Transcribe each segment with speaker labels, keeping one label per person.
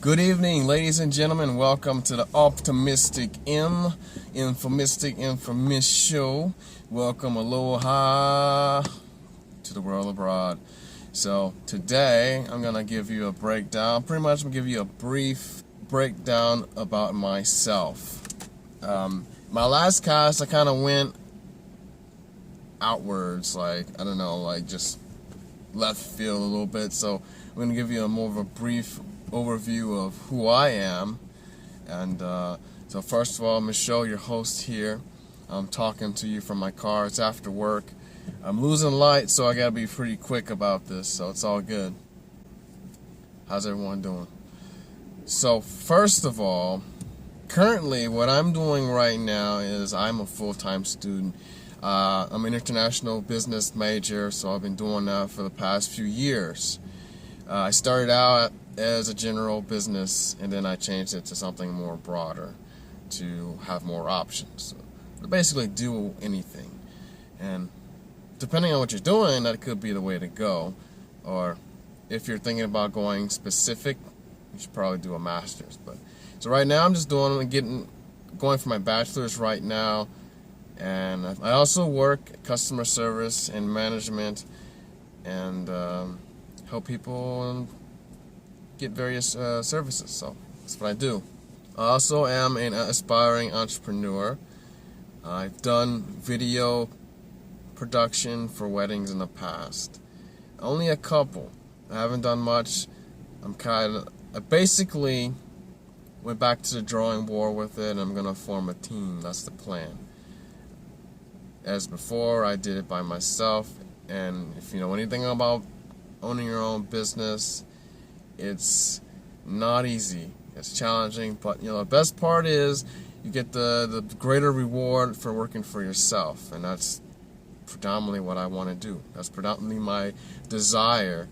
Speaker 1: Good evening, ladies and gentlemen. Welcome to the opti-Mystic Infamous show. Welcome, aloha to the world abroad. So today I'm gonna give you a breakdown. Pretty much, I'm gonna give you a brief breakdown about myself. My last cast, I kind of went outwards, like I don't know, like just left field a little bit. So I'm gonna give you more of a brief overview of who I am. And so first of all, I'm Michelle, your host here. I'm talking to you from my car. It's after work. I'm losing light, so I gotta be pretty quick about this, so it's all good. How's everyone doing? So first of all, currently what I'm doing right now is I'm a full-time student. I'm an international business major, so I've been doing that for the past few years. I started out as a general business, and then I changed it to something more broader to have more options. So to basically do anything. And depending on what you're doing, that could be the way to go. Or if you're thinking about going specific, you should probably do a master's. But so right now I'm just going for my bachelor's right now. And I also work customer service and management, and help people get various services. So that's what I do. I also am an aspiring entrepreneur. I've done video production for weddings in the past. Only a couple. I haven't done much. I basically went back to the drawing board with it, and I'm gonna form a team. That's the plan. As before, I did it by myself, and if you know anything about owning your own business, it's not easy. It's challenging, but you know the best part is you get the greater reward for working for yourself, and that's predominantly what I want to do. That's predominantly my desire,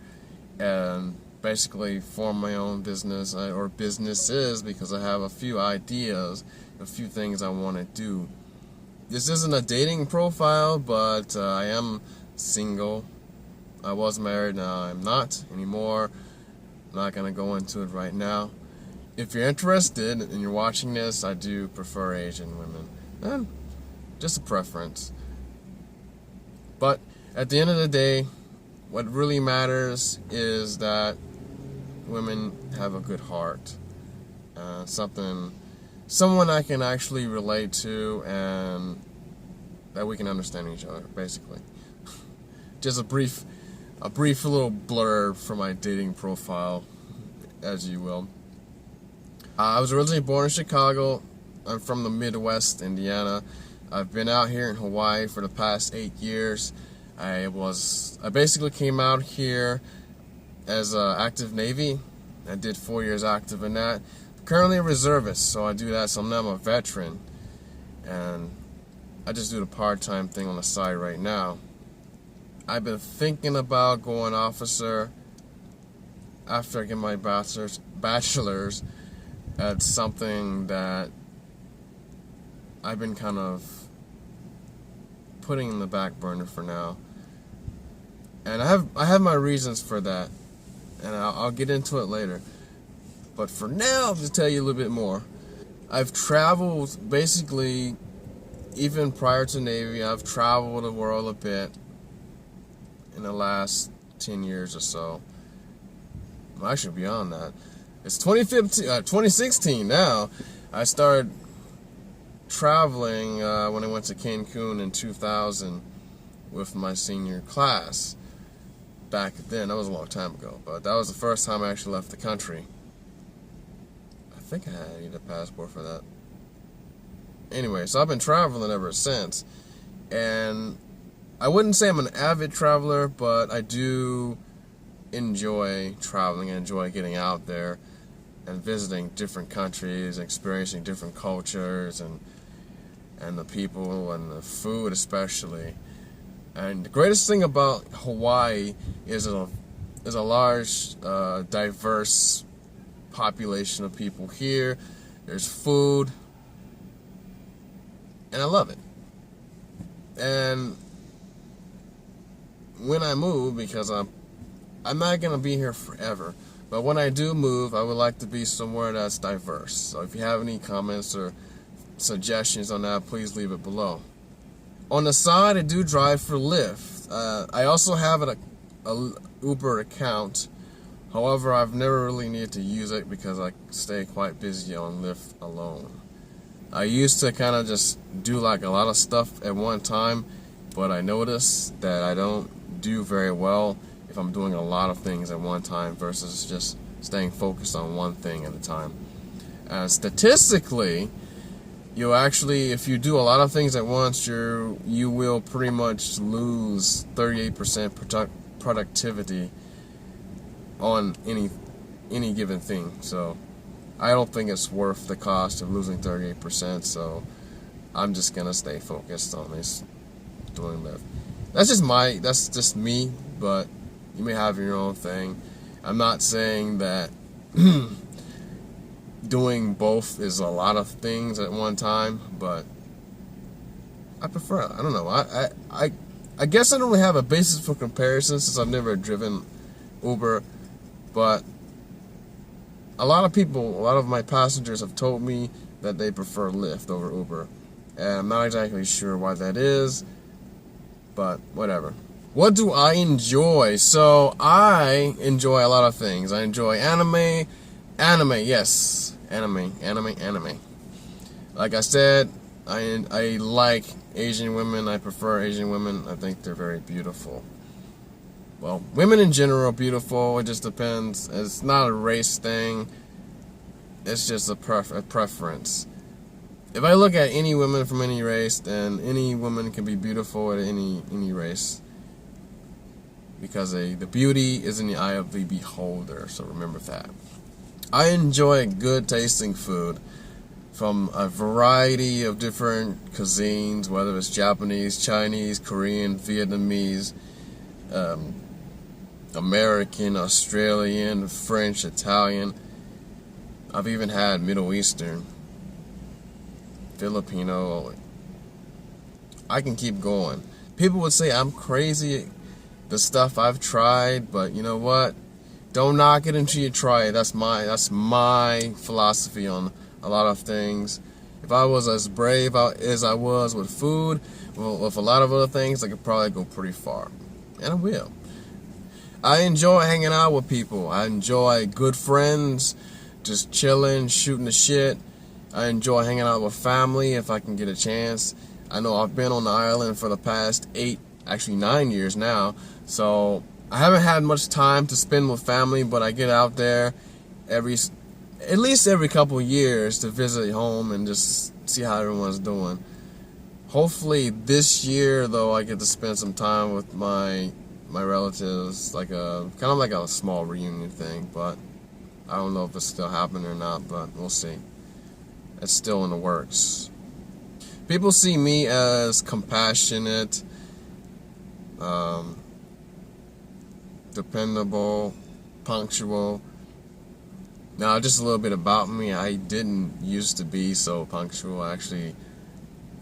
Speaker 1: and basically form my own business or businesses, because I have a few ideas, a few things I want to do. This isn't a dating profile, but I am single. I was married, now I'm not anymore. I'm not going to go into it right now. If you're interested and you're watching this, I do prefer Asian women. And just a preference. But at the end of the day, what really matters is that women have a good heart. Someone I can actually relate to, and that we can understand each other, basically. Just a brief little blurb for my dating profile, as you will. I was originally born in Chicago. I'm from the Midwest, Indiana. I've been out here in Hawaii for the past 8 years. I basically came out here as active Navy. I did 4 years active in that. Currently a reservist, so I do that. So now I'm a veteran, and I just do the part-time thing on the side right now. I've been thinking about going officer after I get my bachelor's. That's something that I've been kind of putting in the back burner for now, and I have my reasons for that, and I'll get into it later. But for now, I'll just tell you a little bit more. I've traveled, basically, even prior to Navy, I've traveled the world a bit in the last 10 years or so. Well, actually, beyond that. It's 2016 now. I started traveling when I went to Cancun in 2000 with my senior class. Back then, that was a long time ago, but that was the first time I actually left the country. I think I need a passport for that. Anyway, so I've been traveling ever since, and I wouldn't say I'm an avid traveler, but I do enjoy traveling. I enjoy getting out there and visiting different countries, experiencing different cultures, and the people and the food especially. And the greatest thing about Hawaii is a large, diverse population of people here. There's food, and I love it. And when I move, because I'm not gonna be here forever, But when I do move, I would like to be somewhere that's diverse. So if you have any comments or suggestions on that, please leave it below. On the side, I do drive for Lyft. I also have a Uber account. However, I've never really needed to use it because I stay quite busy on Lyft alone. I used to kind of just do like a lot of stuff at one time, but I noticed that I don't do very well if I'm doing a lot of things at one time versus just staying focused on one thing at a time. Statistically, you actually, if you do a lot of things at once, you will pretty much lose 38% productivity on any given thing. So I don't think it's worth the cost of losing 38%. So I'm just gonna stay focused on this doing Lyft. That's just me, but you may have your own thing. I'm not saying that doing both is a lot of things at one time, but I prefer, I don't know, I guess I don't really have a basis for comparison since I've never driven Uber, but a lot of my passengers have told me that they prefer Lyft over Uber, and I'm not exactly sure why that is, but whatever. What do I enjoy? So I enjoy a lot of things. I enjoy anime, yes, anime. Like I said, I like Asian women. I prefer Asian women. I think they're very beautiful. Well, women in general are beautiful. It just depends. It's not a race thing. It's just a preference. If I look at any woman from any race, then any woman can be beautiful at any race. Because the beauty is in the eye of the beholder, so remember that. I enjoy good tasting food from a variety of different cuisines, whether it's Japanese, Chinese, Korean, Vietnamese, American, Australian, French, Italian. I've even had Middle Eastern, Filipino. I can keep going. People would say I'm crazy, the stuff I've tried, but you know what? Don't knock it until you try it. That's my philosophy on a lot of things. If I was as brave as I was with food, well, with a lot of other things, I could probably go pretty far. And I will. I enjoy hanging out with people. I enjoy good friends, just chilling, shooting the shit. I enjoy hanging out with family if I can get a chance. I know I've been on the island for the past 9 years now, so I haven't had much time to spend with family, but I get out there at least every couple of years to visit home and just see how everyone's doing. Hopefully this year, though, I get to spend some time with my relatives, like kind of like a small reunion thing, but I don't know if it's still happening or not, but we'll see. It's still in the works. People see me as compassionate, dependable, punctual. Now, just a little bit about me. I didn't used to be so punctual. Actually,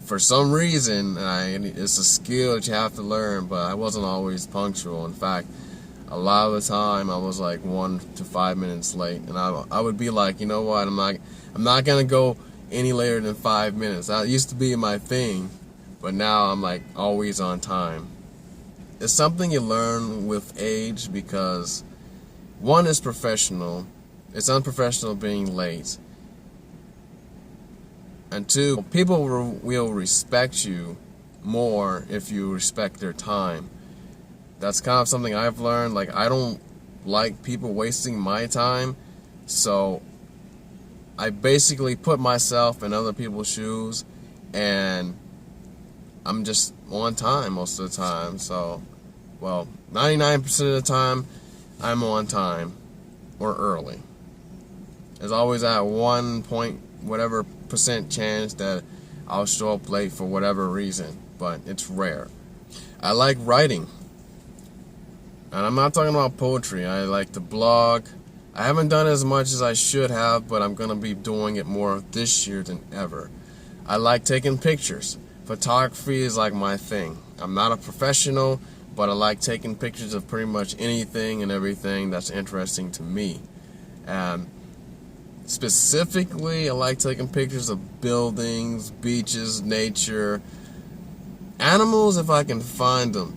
Speaker 1: for some reason, it's a skill that you have to learn, but I wasn't always punctual. In fact, a lot of the time I was like 1 to 5 minutes late, and I would be like, you know what, I'm not gonna go any later than 5 minutes. That used to be my thing, but now I'm like always on time. It's something you learn with age because one is professional. It's unprofessional being late. And two, people will respect you more if you respect their time. That's kind of something I've learned. Like, I don't like people wasting my time, so I basically put myself in other people's shoes, and I'm just on time most of the time. So, well, 99% of the time, I'm on time or early. There's always that 1 point whatever % chance that I'll show up late for whatever reason, but it's rare. I like writing, and I'm not talking about poetry. I like to blog. I haven't done as much as I should have, but I'm gonna be doing it more this year than ever. I like taking pictures. Photography is like my thing. I'm not a professional, but I like taking pictures of pretty much anything and everything that's interesting to me. And specifically, I like taking pictures of buildings, beaches, nature, animals if I can find them,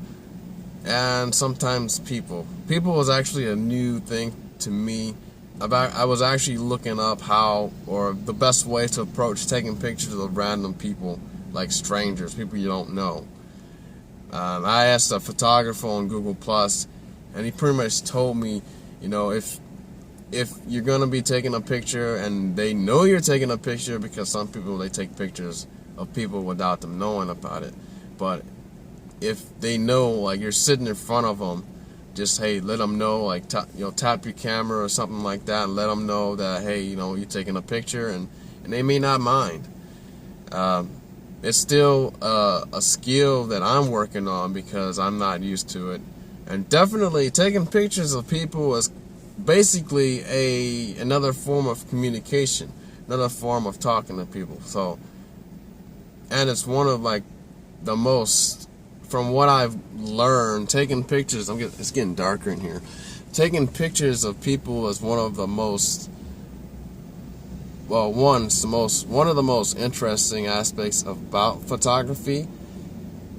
Speaker 1: and sometimes people. People was actually a new thing to me. I was actually looking up how, or the best way to approach taking pictures of random people, like strangers, people you don't know. I asked a photographer on Google Plus, and he pretty much told me, you know, if you're gonna be taking a picture and they know you're taking a picture, because some people, they take pictures of people without them knowing about it, but if they know, like, you're sitting in front of them, just, hey, let them know, like, tap your camera or something like that, and let them know that, hey, you know, you're taking a picture, and they may not mind. It's still a skill that I'm working on because I'm not used to it. And definitely taking pictures of people is basically another form of communication, another form of talking to people. So, and it's one of, like, the most, from what I've learned, taking pictures, it's getting darker in here. Taking pictures of people is one of the most, well, one of the most interesting aspects about photography,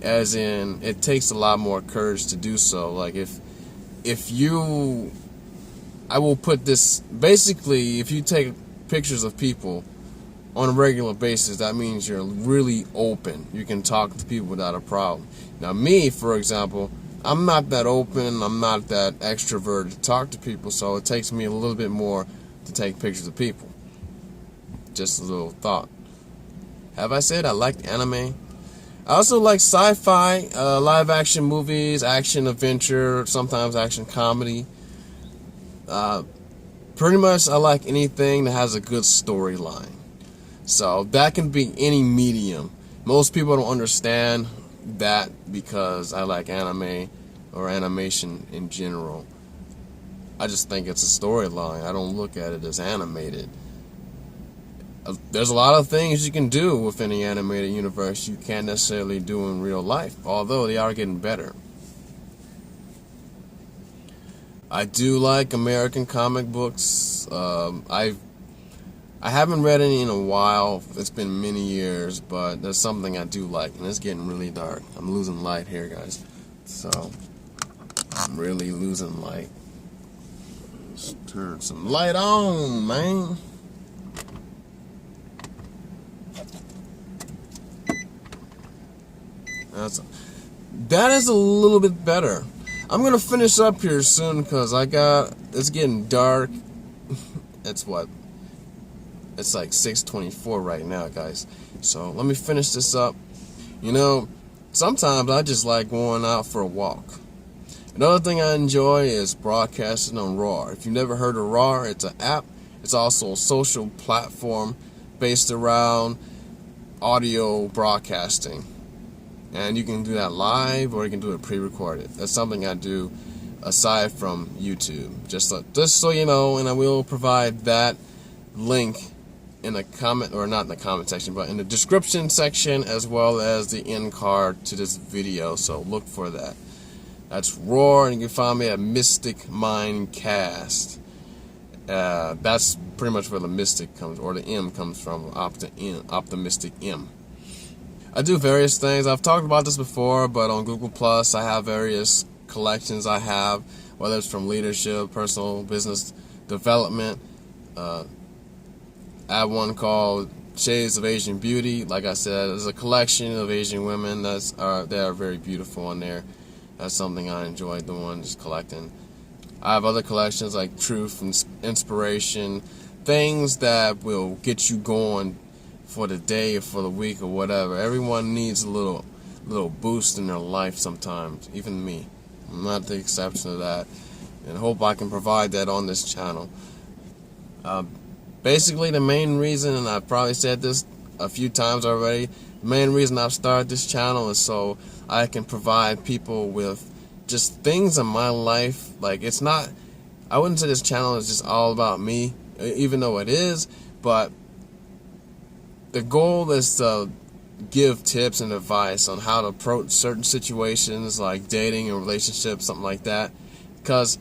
Speaker 1: as in it takes a lot more courage to do so. Like, I will put this, basically, if you take pictures of people on a regular basis, that means you're really open. You can talk to people without a problem. Now, me, for example, I'm not that open, I'm not that extroverted to talk to people, so it takes me a little bit more to take pictures of people. Just a little thought. Have I said I liked anime? I also like sci-fi, live action movies, action adventure, sometimes action comedy. Pretty much I like anything that has a good storyline. So that can be any medium. Most people don't understand that because I like anime or animation in general. I just think it's a storyline. I don't look at it as animated. There's a lot of things you can do within the animated universe you can't necessarily do in real life, although they are getting better. I do like American comic books. I haven't read any in a while. It's been many years, but there's something I do like, and it's getting really dark. I'm losing light here, guys. So, I'm really losing light. Let's turn some light on, man. That is a little bit better. I'm gonna finish up here soon because it's getting dark. It's like 6:24 right now, guys. So let me finish this up. You know, sometimes I just like going out for a walk. Another thing I enjoy is broadcasting on RAUR. If you've never heard of RAUR, it's an app. It's also a social platform based around audio broadcasting. And you can do that live or you can do it pre-recorded. That's something I do aside from YouTube. Just so you know, and I will provide that link in the comment, or not in the comment section, but in the description section, as well as the end card to this video. So look for that. That's RAUR, and you can find me at Mystic Mindcast. That's pretty much where the Mystic comes, or the M comes from, opti-Mystic M. I do various things. I've talked about this before, but on Google Plus, I have various collections I have, whether it's from leadership, personal, business development. I have one called Shades of Asian Beauty. Like I said, it's a collection of Asian women they are very beautiful on there. That's something I enjoy doing, just collecting. I have other collections like Truth and Inspiration, things that will get you going for the day or for the week or whatever. Everyone needs a little boost in their life sometimes, even me. I'm not the exception to that, and hope I can provide that on this channel. Basically, the main reason, and I've probably said this a few times already, the main reason I've started this channel is so I can provide people with just things in my life. Like, it's not, I wouldn't say this channel is just all about me, even though it is, but the goal is to give tips and advice on how to approach certain situations like dating and relationships, something like that. Because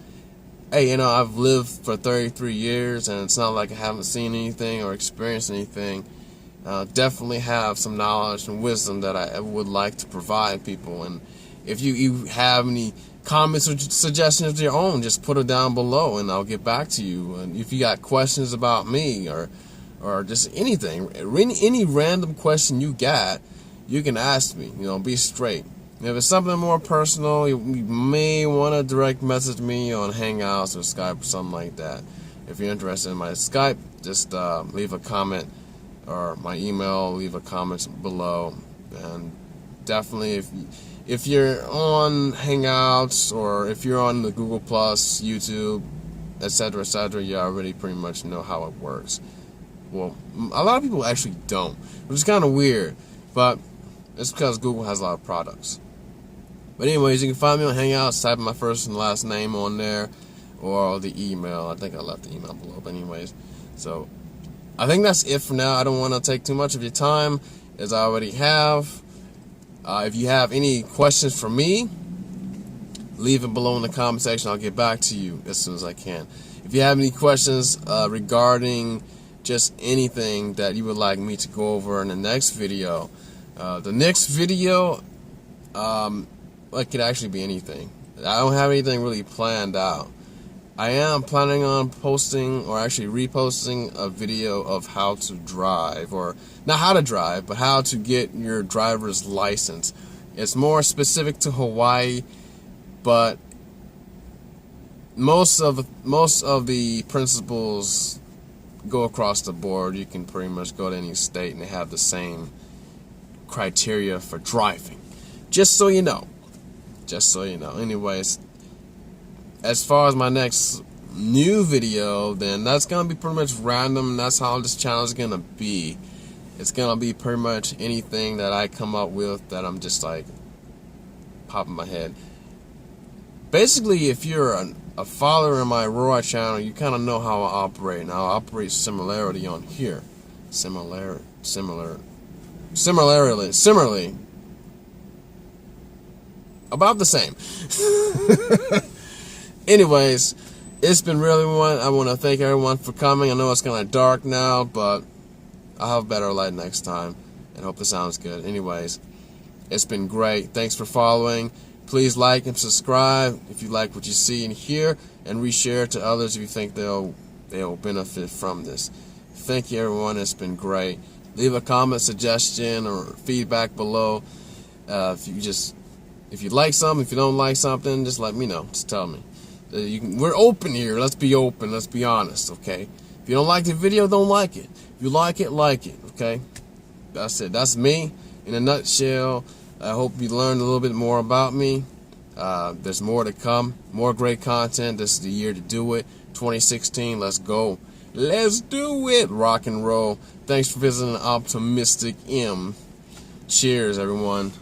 Speaker 1: hey, you know, I've lived for 33 years, and it's not like I haven't seen anything or experienced anything. Definitely have some knowledge and wisdom that I would like to provide people. And if you have any comments or suggestions of your own, just put it down below and I'll get back to you. And if you got questions about me or just anything, any random question you got, you can ask me. You know, be straight. And if it's something more personal, you may want to direct message me on Hangouts or Skype or something like that. If you're interested in my Skype, just leave a comment, or my email, leave a comment below. And definitely, if you're on Hangouts or if you're on the Google Plus, YouTube, etc., you already pretty much know how it works. Well, a lot of people actually don't, which is kind of weird, but it's because Google has a lot of products. But anyways, you can find me on Hangouts, type my first and last name on there, or the email. I think I left the email below, but anyways. So, I think that's it for now. I don't want to take too much of your time, as I already have. If you have any questions for me, leave it below in the comment section. I'll get back to you as soon as I can. If you have any questions regarding just anything that you would like me to go over in the next video, it could actually be anything. I don't have anything really planned out. I am planning on posting, or actually reposting, a video of how to drive, or not how to drive, but how to get your driver's license. It's more specific to Hawaii, but most of the principles go across the board. You can pretty much go to any state and they have the same criteria for driving. Just so you know. Anyways, as far as my next new video, then that's gonna be pretty much random. That's how this channel is gonna be. It's gonna be pretty much anything that I come up with that I'm just like popping my head. Basically, if you're a follower in my RAUR channel, you kind of know how I operate. Now, I operate similarly on here. Similarly. About the same. Anyways, it's been really fun. I want to thank everyone for coming. I know it's kind of dark now, but I'll have better light next time, and hope the sound's good. Anyways, it's been great. Thanks for following. Please like and subscribe if you like what you see and hear, and reshare to others if you think they'll benefit from this. Thank you, everyone. It's been great. Leave a comment, suggestion, or feedback below. If you like something, if you don't like something, just let me know. Just tell me. We're open here. Let's be open. Let's be honest, okay? If you don't like the video, don't like it. If you like it, okay? That's it. That's me in a nutshell. I hope you learned a little bit more about me. There's more to come. More great content. This is the year to do it. 2016. Let's go. Let's do it. Rock and roll. Thanks for visiting opti-Mystic M. Cheers, everyone.